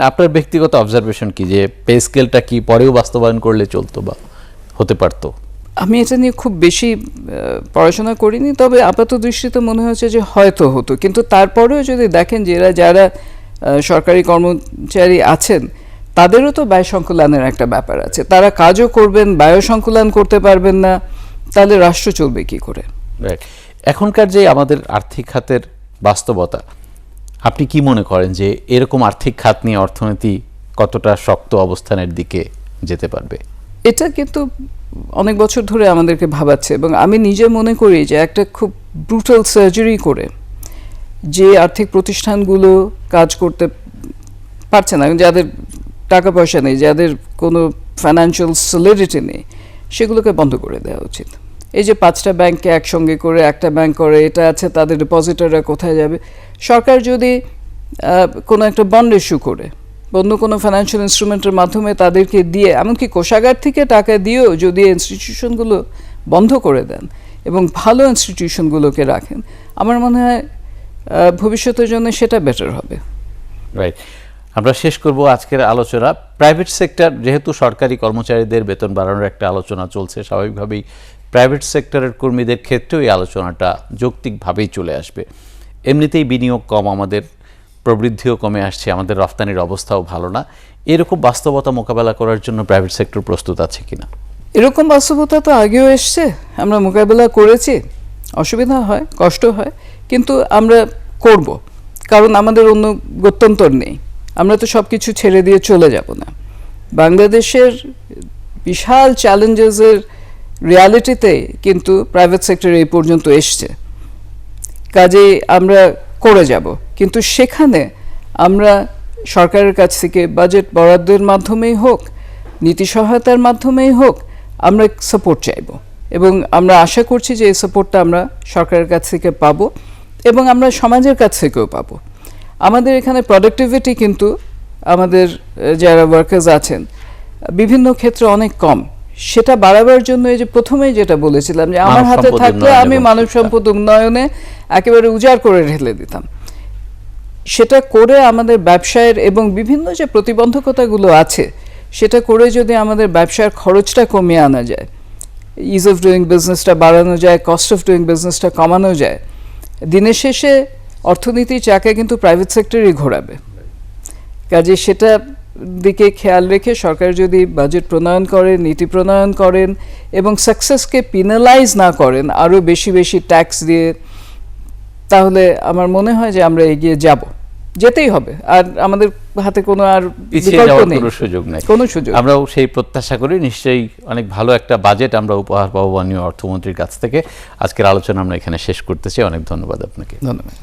আপনার ব্যক্তিগত অবজারভেশন কি যে পে স্কেলটা কি পরেও বাস্তবায়ন করলে চলতো বা হতে পারতো? আমি এটা নিয়ে খুব বেশি পড়াশোনা করিনি, তবে আপাত দৃষ্টিতে মনে হচ্ছে যে হয়তো হতো, কিন্তু তারপরেও যদি দেখেন যে যারা সরকারি কর্মচারী আছেন তাদেরও তো ব্যয় সংকুলানের একটা ব্যাপার আছে, তারা কাজও করবেন, ব্যয় সংকুলান করতে পারবেন না, তাহলে রাষ্ট্র চলবে কি করে? এখনকার যে আমাদের আর্থিক খাতের বাস্তবতা, আপনি কি মনে করেন যে এরকম আর্থিক খাত নিয়ে অর্থনীতি কতটা শক্ত অবস্থানের দিকে যেতে পারবে? এটা কিন্তু অনেক বছর ধরে আমাদেরকে ভাবাচ্ছে, এবং আমি নিজে মনে করি যে একটা খুব ব্রুটাল সার্জারি করে যে আর্থিক প্রতিষ্ঠানগুলো কাজ করতে পারছে না, যাদের টাকা পয়সা নেই, যাদের কোনো ফাইন্যান্সিয়াল সলিডিটি নেই, সেগুলোকে বন্ধ করে দেওয়া উচিত। এই যে 5টা ব্যাংককে একসঙ্গে করে একটা ব্যাংক করে, এটা আছে, তাদের ডিপোজিটররা কোথায় যাবে? সরকার যদি কোনো একটা বন্ড ইস্যু করে, অন্য কোনো ফাইন্যান্সিয়াল ইনস্ট্রুমেন্টের মাধ্যমে তাদেরকে দিয়ে, এমনকি কোষাগার থেকে টাকা দিয়েও যদি ইনস্টিটিউশনগুলো বন্ধ করে দেন এবং ভালো ইনস্টিটিউশনগুলোকে রাখেন, আমার মনে হয় ভবিষ্যতের জন্য সেটা বেটার হবে। রাইট, আমরা শেষ করব আজকের আলোচনা। প্রাইভেট সেক্টর, যেহেতু সরকারি কর্মচারীদের বেতন বাড়ানোর একটা আলোচনা চলছে, স্বাভাবিকভাবেই প্রাইভেট সেক্টরের কর্মীদের ক্ষেত্রেও এই আলোচনাটা যৌক্তিকভাবেই চলে আসবে। এমনিতেই বিনিয়োগ কম, আমাদের প্রবৃদ্ধিও কমে আসছে, আমাদের রফতানির অবস্থাও ভালো না। এরকম বাস্তবতা মোকাবেলা করার জন্য প্রাইভেট সেক্টর প্রস্তুত আছে কিনা? এরকম বাস্তবতা তো আগেও এসছে, আমরা মোকাবেলা করেছি, অসুবিধা হয়, কষ্ট হয়, কিন্তু আমরা করব, কারণ আমাদের অন্য গত্যন্তর নেই। আমরা তো সব কিছু ছেড়ে দিয়ে চলে যাব না। বাংলাদেশের বিশাল চ্যালেঞ্জেসের রিয়ালিটিতে কিন্তু প্রাইভেট সেক্টর এই পর্যন্ত এসছে, কাজেই আমরা করে যাব, কিন্তু সেখানে আমরা সরকারের কাছ থেকে বাজেট বরাদ্দের মাধ্যমেই হোক, নীতি সহায়তার মাধ্যমেই হোক, আমরা সাপোর্ট চাইব, এবং আমরা আশা করছি যে এই সাপোর্টটা আমরা সরকারের কাছ থেকে পাবো এবং আমরা সমাজের কাছ থেকেও পাবো। আমাদের এখানে প্রোডাক্টিভিটি কিন্তু আমাদের যারা ওয়ার্কার্স আছেন বিভিন্ন ক্ষেত্রে অনেক কম, সেটা বাড়াবার জন্য এই যে প্রথমেই যেটা বলেছিলাম যে আমার হাতে থাকলে আমি মানব সম্পদ উন্নয়নে একেবারে উজাড় করে ঢেলে দিতাম, সেটা করে আমাদের ব্যবসায়ের এবং বিভিন্ন যে প্রতিবন্ধকতাগুলো আছে সেটা করে যদি আমাদের ব্যবসার খরচটা কমিয়ে আনা যায়, ইজ অফ ডুইং বিজনেসটা বাড়ানো যায়, কস্ট অফ ডুইং বিজনেসটা কমানো যায়, দিনের শেষে অর্থনীতির চাকা কিন্তু প্রাইভেট সেক্টরই ঘোরাবে। কাজে সেটা দিকে খেয়াল রেখে সরকার যদি বাজেট প্রণয়ন করেন, নীতি প্রণয়ন করেন এবং সাকসেসকে পিনালাইজ না করেন আরও বেশি বেশি ট্যাক্স দিয়ে, তাহলে আমার মনে হয় যে আমরা এগিয়ে যাব, যেতেই হবে, আর আমাদের হাতে কোনো আর বিকল্প নেই, কোনো সুযোগ। আমরাও সেই প্রত্যাশা করি। নিশ্চয়ই অনেক ভালো একটা বাজেট আমরা উপহার পাবো মাননীয় অর্থমন্ত্রীর কাছ থেকে। আজকের আলোচনা আমরা এখানে শেষ করতেছি। অনেক ধন্যবাদ আপনাকে। ধন্যবাদ।